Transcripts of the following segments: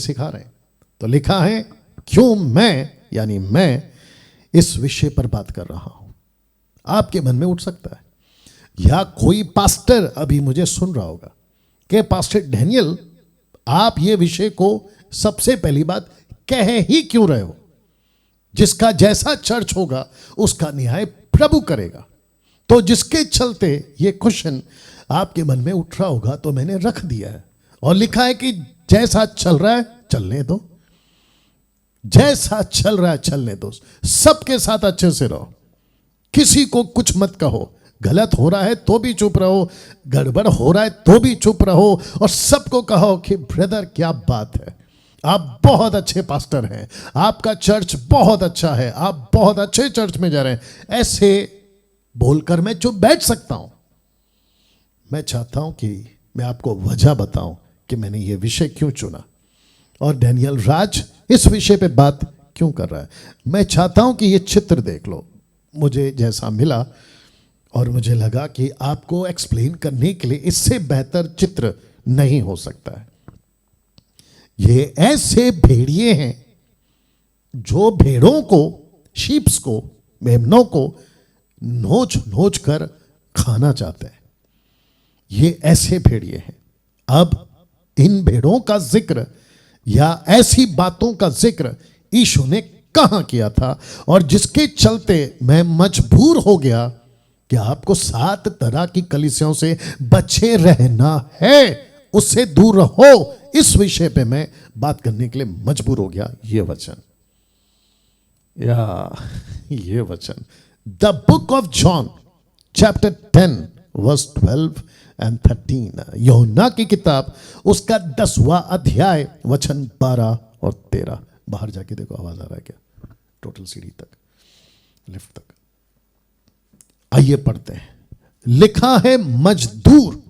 सिखा रहे हैं। तो लिखा है क्यों मैं यानी मैं इस विषय पर बात कर रहा हूं। आपके मन में उठ सकता है या कोई पास्टर अभी मुझे सुन रहा होगा कि पास्टर डैनियल आप ये विषय को सबसे पहली बात कह ही क्यों रहे हो। जिसका जैसा चर्च होगा उसका न्याय प्रभु करेगा। तो जिसके चलते ये क्वेश्चन आपके मन में उठ रहा होगा तो मैंने रख दिया है और लिखा है कि जैसा चल रहा है चलने दो, जैसा चल रहा है चलने दो, सबके साथ अच्छे से रहो, किसी को कुछ मत कहो, गलत हो रहा है तो भी चुप रहो, गड़बड़ हो रहा है तो भी चुप रहो और सबको कहो कि ब्रदर क्या बात है, आप बहुत अच्छे पास्टर हैं, आपका चर्च बहुत अच्छा है, आप बहुत अच्छे चर्च में जा रहे हैं। ऐसे बोलकर मैं चुप बैठ सकता हूं। मैं चाहता हूं कि मैं आपको वजह बताऊं कि मैंने ये विषय क्यों चुना और डैनियल राज इस विषय पे बात क्यों कर रहा है। मैं चाहता हूं कि ये चित्र देख लो, मुझे जैसा मिला और मुझे लगा कि आपको एक्सप्लेन करने के लिए इससे बेहतर चित्र नहीं हो सकता है। ये ऐसे भेड़िए हैं जो भेड़ों को, शीप्स को, मेमनों को नोच नोच कर खाना चाहते हैं। ये ऐसे भेड़िए हैं। अब इन भेड़ों का जिक्र या ऐसी बातों का जिक्र यीशु ने कहां किया था और जिसके चलते मैं मजबूर हो गया कि आपको 7 तरह की कलीसियाओं से बचे रहना है, उससे दूर रहो। इस विषय पे मैं बात करने के लिए मजबूर हो गया। ये वचन the book of John chapter 10 verse 12 and 13, यूहन्ना की किताब उसका 10वां अध्याय वचन 12 और 13। बाहर जाके देखो आवाज आ रहा है क्या, टोटल सीढ़ी तक, लिफ्ट तक। आइए पढ़ते हैं। लिखा है मजदूर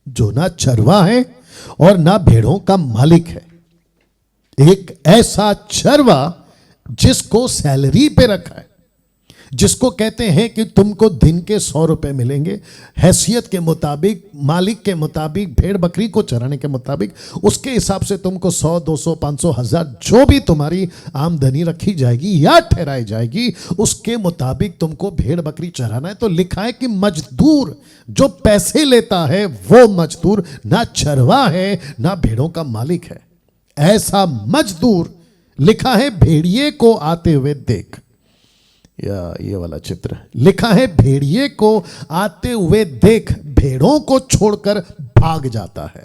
जो ना चरवा है और ना भेड़ों का मालिक है, एक ऐसा चरवा जिसको सैलरी पे रखा है, जिसको कहते हैं कि तुमको दिन के 100 रुपए मिलेंगे, हैसियत के मुताबिक, मालिक के मुताबिक, भेड़ बकरी को चराने के मुताबिक, उसके हिसाब से तुमको 100, 200, 500, 1000 जो भी तुम्हारी आमदनी रखी जाएगी या ठहराई जाएगी उसके मुताबिक तुमको भेड़ बकरी चराना है। तो लिखा है कि मजदूर जो पैसे लेता है वो मजदूर ना चरवा है ना भेड़ों का मालिक है। ऐसा मजदूर लिखा है भेड़िए को आते हुए देख, या ये वाला चित्र लिखा है भेड़िए को आते हुए देख, भेड़ों को छोड़कर भाग जाता है।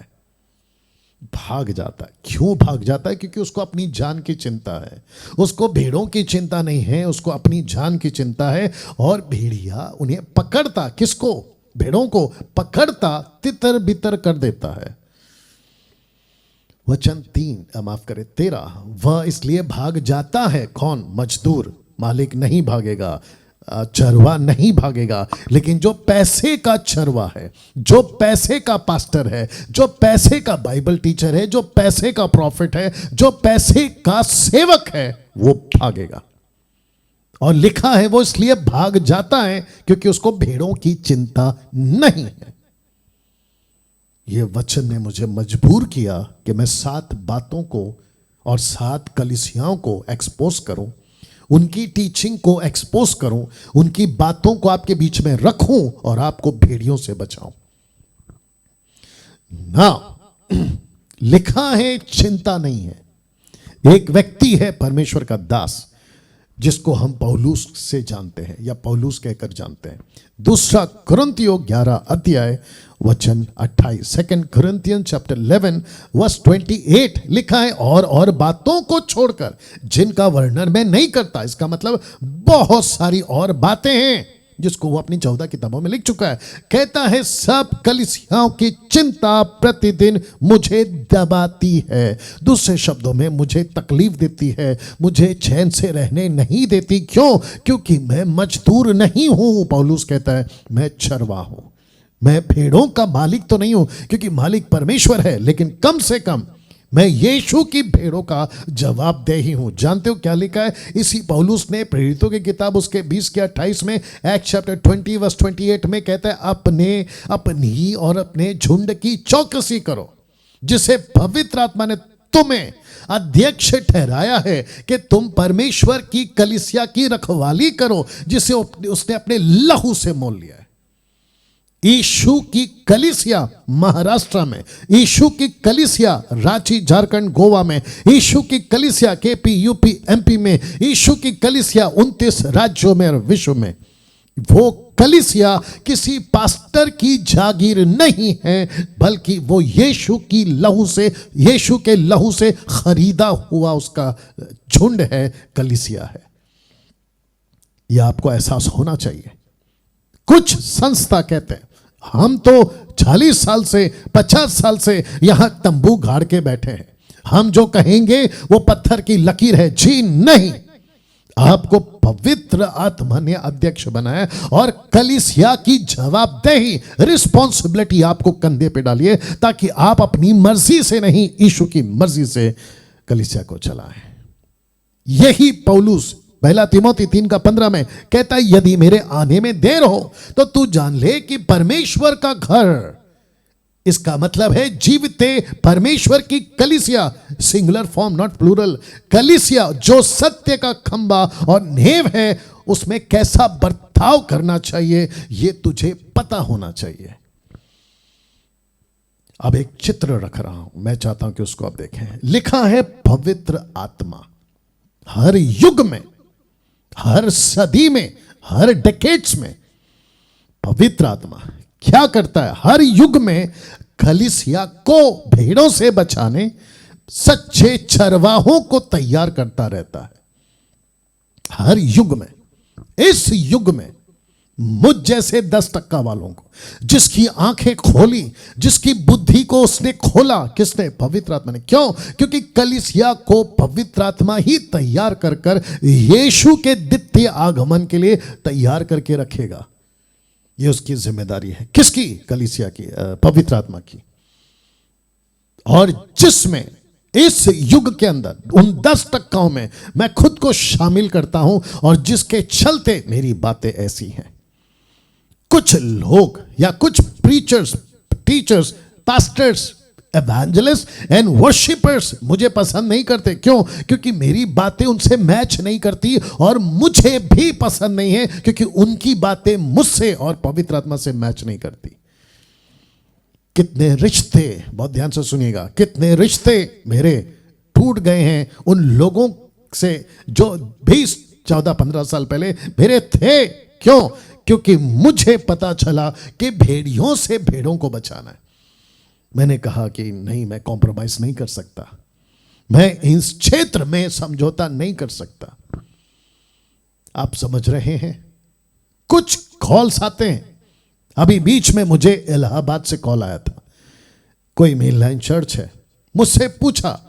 भाग जाता है। क्यों भाग जाता है? क्योंकि उसको अपनी जान की चिंता है, उसको भेड़ों की चिंता नहीं है, उसको अपनी जान की चिंता है। और भेड़िया उन्हें पकड़ता, किसको? भेड़ों को पकड़ता तितर बितर कर देता है। वचन 3 माफ करे 13, वह इसलिए भाग जाता है। कौन? मजदूर। मालिक नहीं भागेगा, चरवा नहीं भागेगा, लेकिन जो पैसे का चरवा है, जो पैसे का पास्टर है, जो पैसे का बाइबल टीचर है, जो पैसे का प्रॉफिट है, जो पैसे का सेवक है, वो भागेगा। और लिखा है वो इसलिए भाग जाता है क्योंकि उसको भेड़ों की चिंता नहीं है। यह वचन ने मुझे मजबूर किया कि मैं 7 बातों को और 7 कलीसियाओं को एक्सपोज करूं, उनकी टीचिंग को एक्सपोज करूं, उनकी बातों को आपके बीच में रखूं और आपको भेड़ियों से बचाऊं ना। लिखा है चिंता नहीं है। एक व्यक्ति है परमेश्वर का दास जिसको हम पौलुस से जानते हैं या पौलुस कहकर जानते हैं। 2 कुरिन्थियों 11 अध्याय वचन 28, 2 Corinthians chapter 11 verse 28 लिखा है और बातों को छोड़कर जिनका वर्णन मैं नहीं करता। इसका मतलब बहुत सारी और बातें हैं जिसको वो अपनी 14 किताबों में लिख चुका है। कहता है सब कलीसियाओं की चिंता प्रतिदिन मुझे दबाती है। दूसरे शब्दों में मुझे तकलीफ देती है, मुझे चैन से रहने नहीं देती। क्यों? क्योंकि मैं मजदूर नहीं हूं। पौलुस कहता है मैं चरवा हूं, मैं भेड़ों का मालिक तो नहीं हूं क्योंकि मालिक परमेश्वर है, लेकिन कम से कम मैं यीशु की भेड़ों का जवाबदेही हूं। जानते हो क्या लिखा है? इसी पौलुस ने प्रेरितों की किताब उसके 20 के 28 में, एक्ट चैप्टर 20 वर्स 28 में कहता है अपनी और अपने झुंड की चौकसी करो जिसे पवित्र आत्मा ने तुम्हें अध्यक्ष ठहराया है कि तुम परमेश्वर की कलीसिया की रखवाली करो, जिसे उसने अपने लहू से मोल लिया है। यीशु की कलीसिया महाराष्ट्र में, यीशु की कलीसिया रांची झारखंड गोवा में, यीशु की कलीसिया केपी यूपी एमपी में, यीशु की कलीसिया 29 राज्यों में और विश्व में। वो कलीसिया किसी पास्टर की जागीर नहीं है, बल्कि वो यीशु की लहू से, यीशु के लहू से खरीदा हुआ उसका झुंड है, कलीसिया है। यह आपको एहसास होना चाहिए। कुछ संस्था कहते हैं हम तो 40 साल से 50 साल से यहां तंबू गाड़ के बैठे हैं, हम जो कहेंगे वो पत्थर की लकीर है। जी नहीं, आपको पवित्र आत्मा ने अध्यक्ष बनाया और कलीसिया की जवाबदेही, रिस्पॉन्सिबिलिटी आपको कंधे पे डालिए, ताकि आप अपनी मर्जी से नहीं, यीशु की मर्जी से कलीसिया को चलाएं। यही पौलुस 1 तिमोथी 3:15 में कहता है, यदि मेरे आने में देर हो तो तू जान ले कि परमेश्वर का घर, इसका मतलब है जीवते परमेश्वर की कलीसिया, सिंगुलर फॉर्म नॉट प्लूरल, कलीसिया जो सत्य का खंबा और नींव है, उसमें कैसा बर्ताव करना चाहिए यह तुझे पता होना चाहिए। अब एक चित्र रख रहा हूं, मैं चाहता हूं कि उसको आप देखें। लिखा है पवित्र आत्मा हर युग में, हर सदी में, हर डेकेड्स में पवित्र आत्मा क्या करता है? हर युग में कलीसिया को भेड़ों से बचाने, सच्चे चरवाहों को तैयार करता रहता है। हर युग में, इस युग में मुझ जैसे 10% वालों को, जिसकी आंखें खोली, जिसकी बुद्धि को उसने खोला, किसने? पवित्र आत्मा ने। क्यों? क्योंकि कलीसिया को पवित्र आत्मा ही तैयार कर कर यीशु के द्वितीय आगमन के लिए तैयार करके रखेगा। ये उसकी जिम्मेदारी है। किसकी? कलीसिया की, पवित्र आत्मा की। और जिसमें इस युग के अंदर उन 10% में मैं खुद को शामिल करता हूं, और जिसके चलते मेरी बातें ऐसी हैं। कुछ लोग या कुछ preachers, teachers, pastors, evangelist and worshippers मुझे पसंद नहीं करते। क्यों? क्योंकि मेरी बातें उनसे मैच नहीं करती, और मुझे भी पसंद नहीं है क्योंकि उनकी बातें मुझसे और पवित्र आत्मा से मैच नहीं करती। कितने रिश्ते, बहुत ध्यान से सुनिएगा, कितने रिश्ते मेरे टूट गए हैं उन लोगों से जो 20, 14, 15 साल पहले मेरे थे। क्यों? क्योंकि मुझे पता चला कि भेड़ियों से भेड़ों को बचाना है। मैंने कहा कि नहीं, मैं कॉम्प्रोमाइज नहीं कर सकता, मैं इस क्षेत्र में समझौता नहीं कर सकता। आप समझ रहे हैं? कुछ कॉल्स आते हैं। अभी बीच में मुझे इलाहाबाद से कॉल आया था, कोई मेनलाइन चर्च है, मुझसे पूछा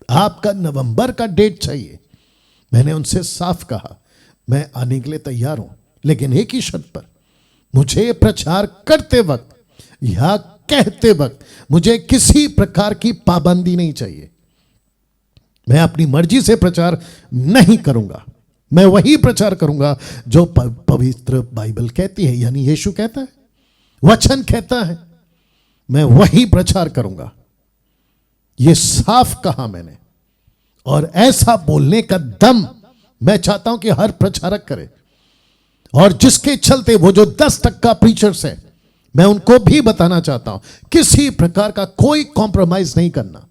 आपका नवंबर का डेट चाहिए। मैंने उनसे साफ कहा मैं आने के लिए तैयार हूं, लेकिन एक ही शर्त पर, मुझे प्रचार करते वक्त या कहते वक्त मुझे किसी प्रकार की पाबंदी नहीं चाहिए। मैं अपनी मर्जी से प्रचार नहीं करूंगा, मैं वही प्रचार करूंगा जो पवित्र बाइबल कहती है, यानी यीशु कहता है, वचन कहता है, मैं वही प्रचार करूंगा। यह साफ कहा मैंने, और ऐसा बोलने का दम मैं चाहता हूं कि हर प्रचारक करे। और जिसके चलते वो जो 10% प्रीचर्स है, मैं उनको भी बताना चाहता हूं, किसी प्रकार का कोई कॉम्प्रोमाइज नहीं करना।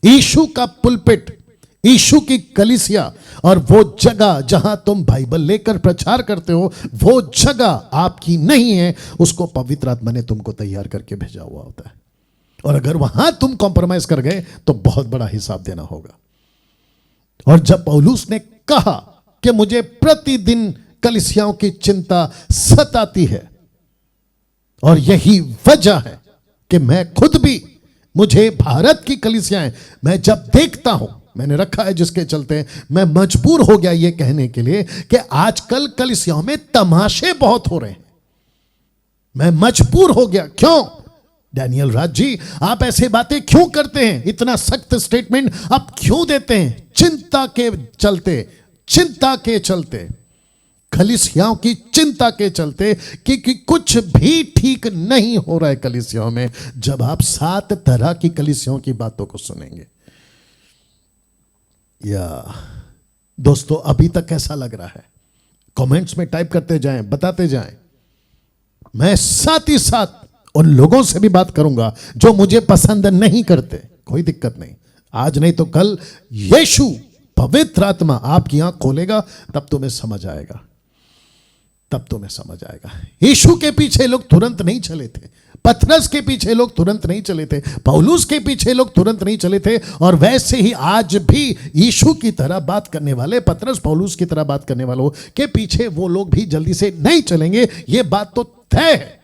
यीशु का पुलपिट, यीशु की कलीसिया और वो जगह जहां तुम बाइबल लेकर प्रचार करते हो, वो जगह आपकी नहीं है, उसको पवित्र आत्मा ने तुमको तैयार करके भेजा हुआ होता है। और अगर वहां तुम कॉम्प्रोमाइज कर गए तो बहुत बड़ा हिसाब देना होगा। और जब पौलुस ने कहा कि मुझे प्रतिदिन कलीसियाओं की चिंता सताती है, और यही वजह है कि मैं खुद भी, मुझे भारत की कलीसियाएं मैं जब देखता हूं, मैंने रखा है जिसके चलते मैं मजबूर हो गया ये कहने के लिए कि आजकल कलीसियाओं में तमाशे बहुत हो रहे हैं। मैं मजबूर हो गया। क्यों? डैनियल राज जी, आप ऐसे बातें क्यों करते हैं? इतना सख्त स्टेटमेंट आप क्यों देते हैं? चिंता के चलते, चिंता के चलते, कलीसियाओं की चिंता के चलते, कि कुछ भी ठीक नहीं हो रहा है कलीसियाओं में। जब आप 7 तरह की कलीसियाओं की बातों को सुनेंगे, या दोस्तों, अभी तक कैसा लग रहा है? कमेंट्स में टाइप करते जाएं, बताते जाएं। मैं साथ ही साथ उन लोगों से भी बात करूंगा जो मुझे पसंद नहीं करते, कोई दिक्कत नहीं। आज नहीं तो कल यीशु पवित्र आत्मा आपकी आंख खोलेगा, तब तुम्हें समझ आएगा, तब तुम्हें समझ आएगा। यीशु के पीछे लोग तुरंत नहीं चले थे, पतरस के पीछे लोग तुरंत नहीं चले थे, पौलुस के पीछे लोग तुरंत नहीं चले थे। और वैसे ही आज भी यीशु की तरह बात करने वाले, पतरस पौलुस की तरह बात करने वालों के पीछे वो लोग भी जल्दी से नहीं चलेंगे। ये बात तो तय है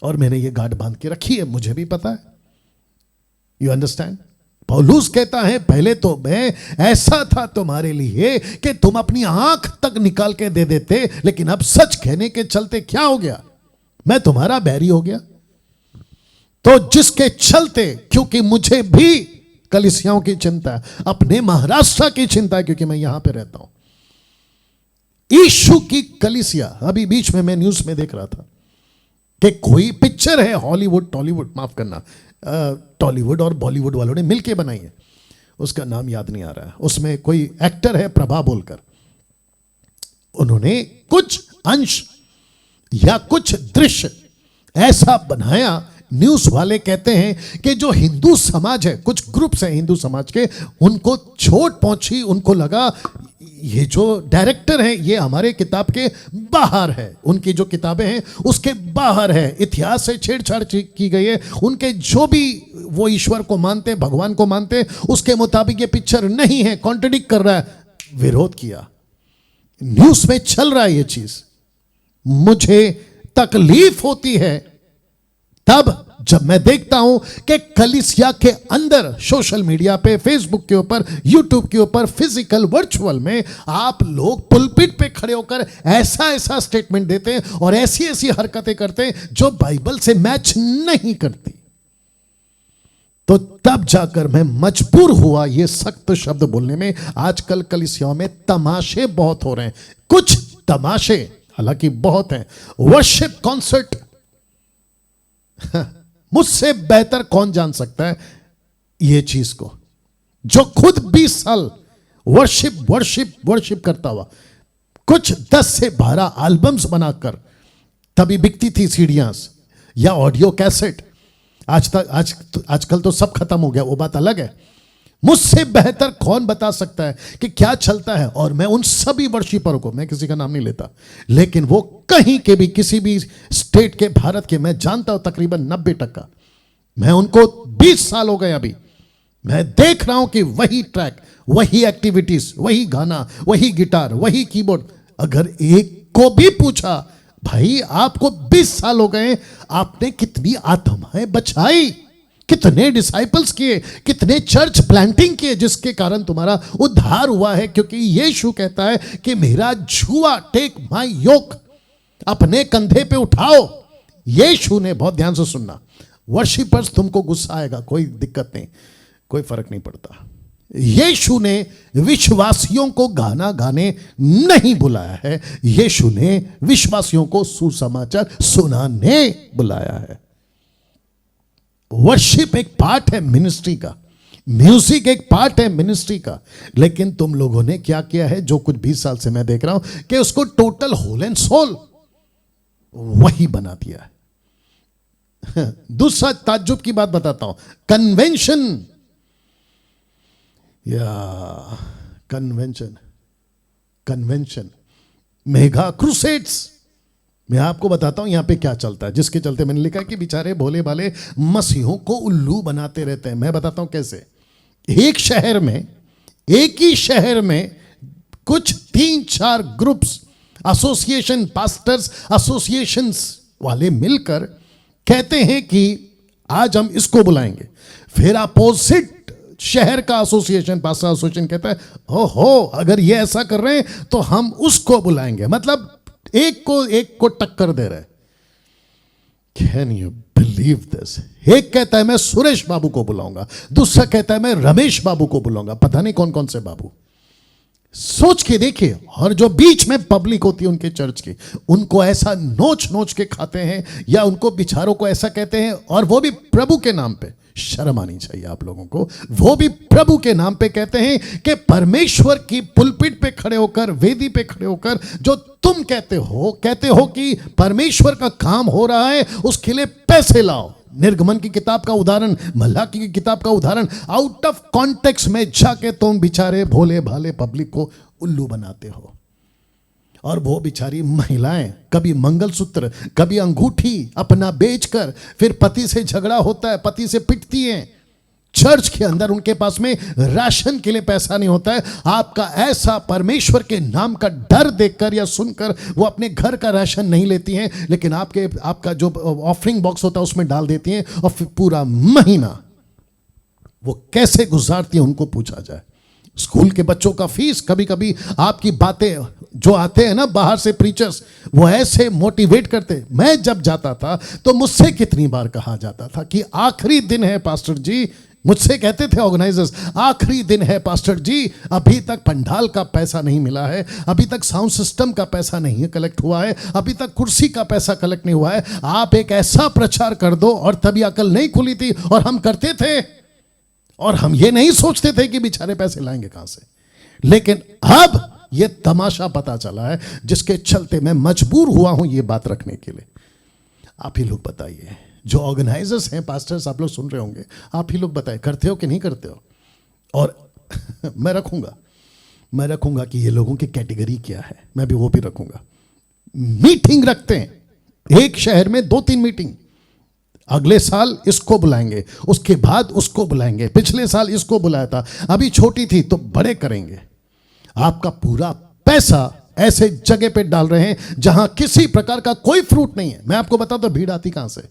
और मैंने ये गांठ बांध के रखी है, मुझे भी पता है। You understand? पौलुस कहता है, पहले तो मैं ऐसा था तुम्हारे लिए कि तुम अपनी आंख तक निकाल के दे देते, लेकिन अब सच कहने के चलते क्या हो गया? मैं तुम्हारा बैरी हो गया। तो जिसके चलते, क्योंकि मुझे भी कलीसियाओं की चिंता है, अपने महाराष्ट्र की चिंता है, क्योंकि मैं यहां पे रहता हूं। यीशु की कलीसिया, अभी बीच में मैं न्यूज में देख रहा था कि कोई पिक्चर है, हॉलीवुड टॉलीवुड, माफ करना, टॉलीवुड और बॉलीवुड वालों ने मिलके बनाई है, उसका नाम याद नहीं आ रहा है। उसमें कोई एक्टर है, प्रभा बोलकर, उन्होंने कुछ अंश या कुछ दृश्य ऐसा बनाया। न्यूज वाले कहते हैं कि जो हिंदू समाज है, कुछ ग्रुप्स हैं हिंदू समाज के, उनको चोट पहुंची, उनको लगा ये जो डायरेक्टर है ये हमारे किताब के बाहर है, उनकी जो किताबें हैं उसके बाहर है, इतिहास से छेड़छाड़ की गई है, उनके जो भी वो ईश्वर को मानते, भगवान को मानते, उसके मुताबिक ये पिक्चर नहीं है, कॉन्ट्रडिक्ट कर रहा है। विरोध किया, न्यूज में चल रहा है ये चीज। मुझे तकलीफ होती है तब जब मैं देखता हूं कि कलीसिया के अंदर सोशल मीडिया पे, फेसबुक के ऊपर, यूट्यूब के ऊपर, फिजिकल वर्चुअल में आप लोग पुलपिट पे खड़े होकर ऐसा ऐसा स्टेटमेंट देते हैं और ऐसी ऐसी हरकतें करते हैं जो बाइबल से मैच नहीं करती। तो तब जाकर मैं मजबूर हुआ ये सख्त शब्द बोलने में। आजकल कलीसियाओं में तमाशे बहुत हो रहे हैं, कुछ तमाशे हालांकि बहुत हैं। वर्शिप कॉन्सर्ट, मुझसे बेहतर कौन जान सकता है ये चीज को, जो खुद 20 साल वर्शिप करता हुआ, कुछ 10 से 12 एल्बम्स बनाकर, तभी बिकती थी सीडियां या ऑडियो कैसेट। आजकल तो सब खत्म हो गया, वो बात अलग है। मुझसे बेहतर कौन बता सकता है कि क्या चलता है? और मैं उन सभी वर्शिपरों को, मैं किसी का नाम नहीं लेता, लेकिन वो कहीं के भी, किसी भी स्टेट के, भारत के, मैं जानता हूं तकरीबन 90%। मैं उनको 20 साल हो गए, अभी मैं देख रहा हूं कि वही ट्रैक, वही एक्टिविटीज, वही गाना, वही गिटार, वही कीबोर्ड। अगर एक को भी पूछा, भाई आपको 20 साल हो गए, आपने कितनी आत्माएं बचाई, कितने डिसाइपल्स किए, कितने चर्च प्लांटिंग किए, जिसके कारण तुम्हारा उद्धार हुआ है? क्योंकि यीशु कहता है कि मेरा जुआ, टेक माय योक, अपने कंधे पे उठाओ। यीशु ने, बहुत ध्यान से सुनना, वर्शिपर्स तुमको गुस्सा आएगा, कोई दिक्कत नहीं, कोई फर्क नहीं पड़ता। यीशु ने विश्वासियों को गाना गाने नहीं बुलाया है, यीशु ने विश्वासियों को सुसमाचार सुनाने बुलाया है। वर्शिप एक पार्ट है मिनिस्ट्री का, म्यूजिक एक पार्ट है मिनिस्ट्री का, लेकिन तुम लोगों ने क्या किया है, जो कुछ 20 साल से मैं देख रहा हूं, कि उसको टोटल होल एंड सोल वही बना दिया है। दूसरा ताज्जुब की बात बताता हूं, कन्वेंशन या कन्वेंशन मेगा क्रूसेड्स। मैं आपको बताता हूं यहां पे क्या चलता है, जिसके चलते मैंने लिखा कि बेचारे भोले भाले मसीहों को उल्लू बनाते रहते हैं। मैं बताता हूं कैसे। एक ही शहर में कुछ 3-4 ग्रुप्स, एसोसिएशन, पास्टर्स एसोसिएशंस वाले मिलकर कहते हैं कि आज हम इसको बुलाएंगे। फिर अपोजिट शहर का एसोसिएशन, पास्टर एसोसिएशन कहता है, ओहो अगर ये ऐसा कर रहे हैं तो हम उसको बुलाएंगे। मतलब एक को टक्कर दे रहे। Can you believe this? एक कहता है मैं सुरेश बाबू को बुलाऊंगा, दूसरा कहता है मैं रमेश बाबू को बुलाऊंगा, पता नहीं कौन कौन से बाबू। सोच के देखिए। और जो बीच में पब्लिक होती है उनके चर्च की, उनको ऐसा नोच नोच के खाते हैं, या उनको बिचारों को ऐसा कहते हैं, और वो भी प्रभु के नाम पे, शर्म आनी चाहिए आप लोगों को। वो भी प्रभु के नाम पे कहते हैं कि परमेश्वर की पुलपिट पे खड़े होकर, वेदी पे खड़े होकर जो तुम कहते हो कि परमेश्वर का काम हो रहा है, उसके लिए पैसे लाओ। निर्गमन की किताब का उदाहरण, मलाकी की किताब का उदाहरण, आउट ऑफ कॉन्टेक्स्ट में जाके तुम बेचारे भोले भाले पब्लिक को उल्लू बनाते हो। और वो बेचारी महिलाएं कभी मंगलसूत्र, कभी अंगूठी अपना बेचकर, फिर पति से झगड़ा होता है, पति से पिटती हैं। चर्च के अंदर उनके पास में राशन के लिए पैसा नहीं होता है। आपका ऐसा परमेश्वर के नाम का डर देखकर या सुनकर वो अपने घर का राशन नहीं लेती हैं, लेकिन आपका जो ऑफरिंग बॉक्स होता है उसमें डाल देती हैं, और फिर पूरा महीना वो कैसे गुजारती है उनको पूछा जाए। स्कूल के बच्चों का फीस, कभी कभी आपकी बातें जो आते हैं ना बाहर से प्रीचर्स, वो ऐसे मोटिवेट करते। मैं जब जाता था तो मुझसे कितनी बार कहा जाता था कि आखिरी दिन है पास्टर जी, मुझसे कहते थे ऑर्गेनाइजर्स, आखिरी दिन है पास्टर जी, अभी तक पंडाल का पैसा नहीं मिला है, अभी तक साउंड सिस्टम का पैसा नहीं कलेक्ट हुआ है, अभी तक कुर्सी का पैसा कलेक्ट नहीं हुआ है, आप एक ऐसा प्रचार कर दो। और तभी अकल नहीं खुली थी और हम करते थे, और हम ये नहीं सोचते थे कि बेचारे पैसे लाएंगे कहां से। लेकिन अब ये तमाशा पता चला है जिसके चलते मैं मजबूर हुआ हूं ये बात रखने के लिए। आप ही लोग बताइए, जो ऑर्गेनाइजर्स हैं, पास्टर्स आप लोग सुन रहे होंगे, आप ही लोग बताइए करते हो कि नहीं करते हो। और मैं रखूंगा कि ये लोगों की कैटेगरी क्या है, मैं भी वो भी रखूंगा। मीटिंग रखते हैं एक शहर में 2-3 मीटिंग, अगले साल इसको बुलाएंगे, उसके बाद उसको बुलाएंगे, पिछले साल इसको बुलाया था, अभी छोटी थी तो बड़े करेंगे। आपका पूरा पैसा ऐसे जगह पे डाल रहे हैं जहां किसी प्रकार का कोई फ्रूट नहीं है। मैं आपको बताता हूं भीड़ आती कहां से।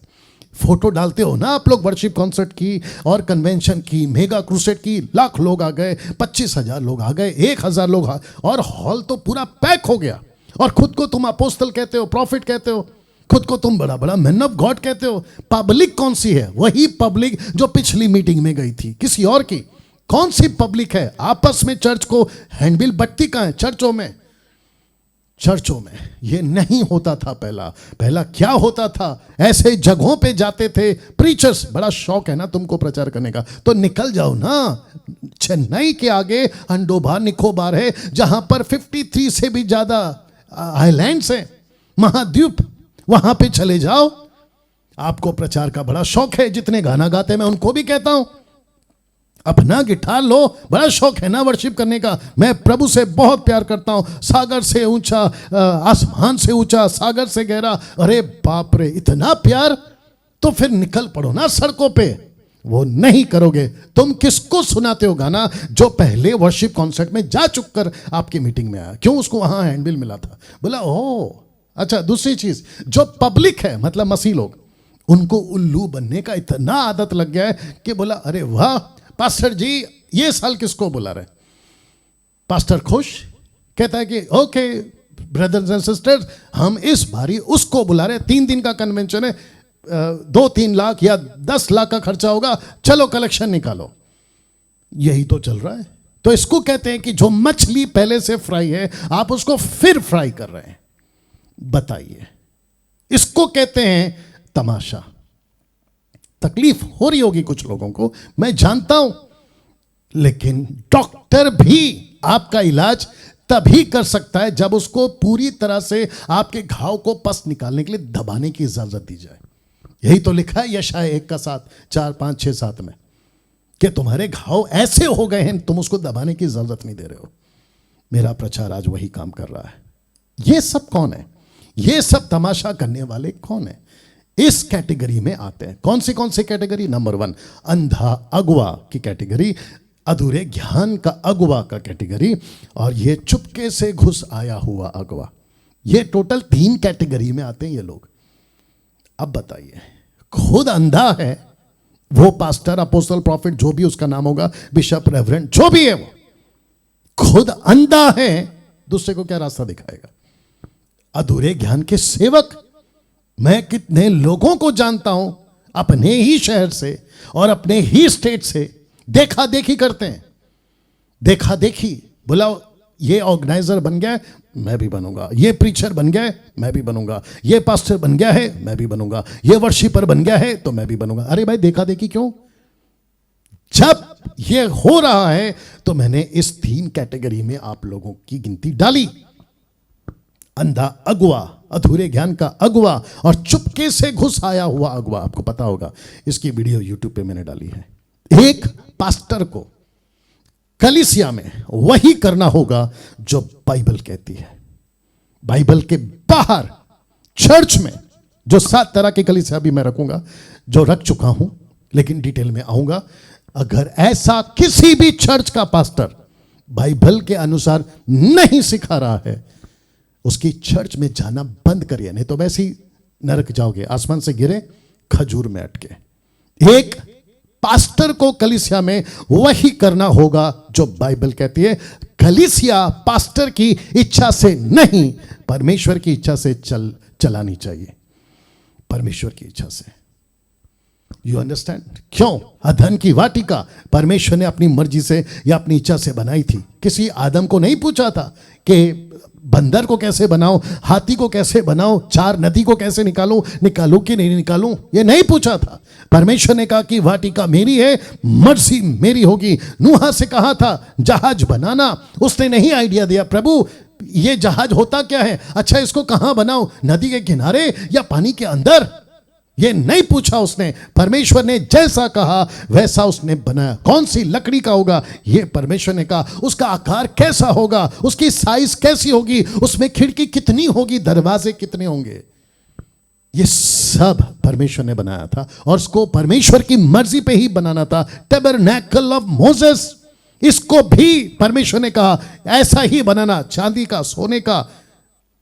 फोटो डालते हो ना आप लोग वर्शिप कॉन्सर्ट की और कन्वेंशन की, मेगा क्रूसेड की, लाख लोग आ गए, 25,000 लोग आ गए, 1,000 लोग और हॉल तो पूरा पैक हो गया। और खुद को तुम अपोस्टल कहते हो, प्रॉफिट कहते हो, खुद को तुम बड़ा बड़ा मैन ऑफ गॉड कहते हो। पब्लिक कौन सी है? वही पब्लिक जो पिछली मीटिंग में गई थी, किसी और की। कौन सी पब्लिक है? आपस में चर्च को हैंडबिल बट्टी का है। चर्चों में ये नहीं होता था। पहला क्या होता था? ऐसे जगहों पे जाते थे प्रीचर्स, बड़ा शौक है ना तुमको प्रचार करने का, तो निकल जाओ ना। चेन्नई के आगे अंडोबार निकोबार है, जहां पर 53 से भी ज्यादा आइलैंड्स हैं, महाद्वीप, वहां पे चले जाओ। आपको प्रचार का बड़ा शौक है, जितने गाना गाते मैं उनको भी कहता हूं, अपना गिटार लो, बड़ा शौक है ना वर्शिप करने का। मैं प्रभु से बहुत प्यार करता हूं, सागर से ऊंचा, आसमान से ऊंचा, सागर से गहरा। अरे बाप रे, इतना प्यार! तो फिर निकल पड़ो ना सड़कों पे। वो नहीं करोगे। तुम किसको सुनाते हो गाना जो पहले वर्शिप कॉन्सर्ट में जा चुक कर आपकी मीटिंग में आया? क्यों? उसको वहां हैंडबिल मिला था, बोला ओ अच्छा। दूसरी चीज, जो पब्लिक है मतलब मसीह लोग, उनको उल्लू बनने का इतना आदत लग गया है कि बोला अरे वाह पास्टर जी ये साल किसको बुला रहे? पास्टर खुश, कहता है कि ओके ब्रदर्स एंड सिस्टर्स, हम इस बारी उसको बुला रहे। 3 दिन का कन्वेंशन है, 2-3 लाख या 10 लाख का खर्चा होगा, चलो कलेक्शन निकालो। यही तो चल रहा है। तो इसको कहते हैं कि जो मछली पहले से फ्राई है, आप उसको फिर फ्राई कर रहे हैं। बताइए, इसको कहते हैं तमाशा। तकलीफ हो रही होगी कुछ लोगों को, मैं जानता हूं, लेकिन डॉक्टर भी आपका इलाज तभी कर सकता है जब उसको पूरी तरह से आपके घाव को पस निकालने के लिए दबाने की इजाजत दी जाए। यही तो लिखा है यशायाह 1:7, 4, 5, 6, 7 में, कि तुम्हारे घाव ऐसे हो गए हैं, तुम उसको दबाने की इजाजत नहीं दे रहे हो। मेरा प्रचार आज वही काम कर रहा है। ये सब कौन है? ये सब तमाशा करने वाले कौन है? इस कैटेगरी में आते हैं। कौन सी कैटेगरी? नंबर 1 अंधा अगुआ की कैटेगरी, अधूरे ज्ञान का अगुआ का कैटेगरी, और ये चुपके से घुस आया हुआ अगुआ। ये टोटल 3 कैटेगरी में आते हैं ये लोग। अब बताइए, खुद अंधा है वो पास्टर, अपोस्टल, प्रॉफिट, जो भी उसका नाम होगा, बिशप, रेवरेंड, जो भी है, वो खुद अंधा है, दूसरे को क्या रास्ता दिखाएगा? अधूरे ज्ञान के सेवक, मैं कितने लोगों को जानता हूं अपने ही शहर से और अपने ही स्टेट से, देखा देखी करते हैं। देखा देखी, बोला ये ऑर्गेनाइजर बन गया है, मैं भी बनूंगा। ये प्रीचर बन गया है, मैं भी बनूंगा। ये पास्टर बन गया है, मैं भी बनूंगा। ये वर्शिपर बन गया है, तो मैं भी बनूंगा। अरे भाई देखा देखी क्यों? जब ये हो रहा है तो मैंने इस 3 कैटेगरी में आप लोगों की गिनती डाली। अंधा अगुआ, अधूरे ज्ञान का अगुआ और चुपके से घुस आया हुआ अगुआ। आपको पता होगा, इसकी वीडियो यूट्यूब पे मैंने डाली है। एक पास्टर को कलीसिया में वही करना होगा जो बाइबल कहती है। बाइबल के बाहर चर्च में जो 7 तरह की कलीसिया भी मैं रखूंगा, जो रख चुका हूं, लेकिन डिटेल में आऊंगा। अगर ऐसा किसी भी चर्च का पास्टर बाइबल के अनुसार नहीं सिखा रहा है, उसकी चर्च में जाना बंद करिए, नहीं तो वैसे ही नरक जाओगे, आसमान से गिरे खजूर में अटके। एक पास्टर को कलीसिया में वही करना होगा जो बाइबल कहती है। कलीसिया पास्टर की इच्छा से नहीं, परमेश्वर की इच्छा से चलानी चाहिए, परमेश्वर की इच्छा से। You understand? क्यों? अदन की वाटिका परमेश्वर ने अपनी मर्जी से या अपनी इच्छा से बनाई थी। किसी आदम को नहीं पूछा था कि बंदर को कैसे बनाओ, हाथी को कैसे बनाओ, 4 नदी को कैसे निकालूं कि नहीं निकालूं, ये नहीं पूछा था। परमेश्वर ने कहा कि वाटिका मेरी है, मर्जी मेरी होगी। नूहा से कहा था जहाज बनाना, उसने नहीं आइडिया दिया, प्रभु ये जहाज होता क्या है, अच्छा इसको कहां बनाओ, नदी के किनारे या पानी के अंदर, ये नहीं पूछा उसने। परमेश्वर ने जैसा कहा वैसा उसने बनाया। कौन सी लकड़ी का होगा, ये परमेश्वर ने कहा। उसका आकार कैसा होगा, उसकी साइज कैसी होगी, उसमें खिड़की कितनी होगी, दरवाजे कितने होंगे, ये सब परमेश्वर ने बनाया था और उसको परमेश्वर की मर्जी पे ही बनाना था। टैबरनैकल ऑफ मोसेस, इसको भी परमेश्वर ने कहा ऐसा ही बनाना, चांदी का, सोने का,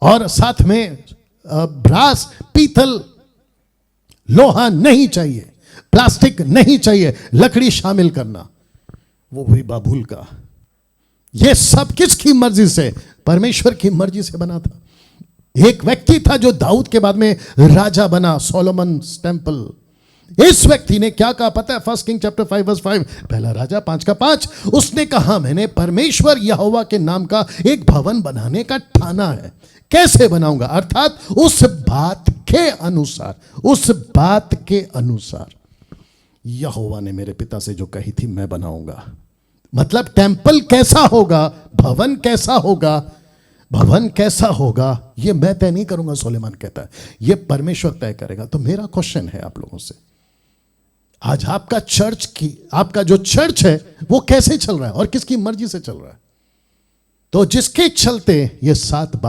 और साथ में ब्रास, पीतल, लोहा नहीं चाहिए, प्लास्टिक नहीं चाहिए, लकड़ी शामिल करना, वो भी बाबुल का। ये सब किसकी मर्जी से? परमेश्वर की मर्जी से बना था। एक व्यक्ति था जो दाऊद के बाद में राजा बना, सोलोमन टेम्पल। इस व्यक्ति ने क्या कहा पता है? 1 किंग चैप्टर 5 वर्स 5, पहला राजा 5 का 5। उसने कहा मैंने परमेश्वर यहोवा के नाम का एक भवन बनाने का ठाना है। कैसे बनाऊंगा? अर्थात उस बात के अनुसार, उस बात के अनुसार यहोवा ने मेरे पिता से जो कही थी मैं बनाऊंगा। मतलब टेंपल कैसा होगा, भवन कैसा होगा, भवन कैसा होगा ये मैं तय नहीं करूंगा, सुलेमान कहता है, ये परमेश्वर तय करेगा। तो मेरा क्वेश्चन है आप लोगों से, आज आपका चर्च की, आपका जो चर्च है वो कैसे चल रहा है और किसकी मर्जी से चल रहा है? तो जिसके चलते ये 7 बात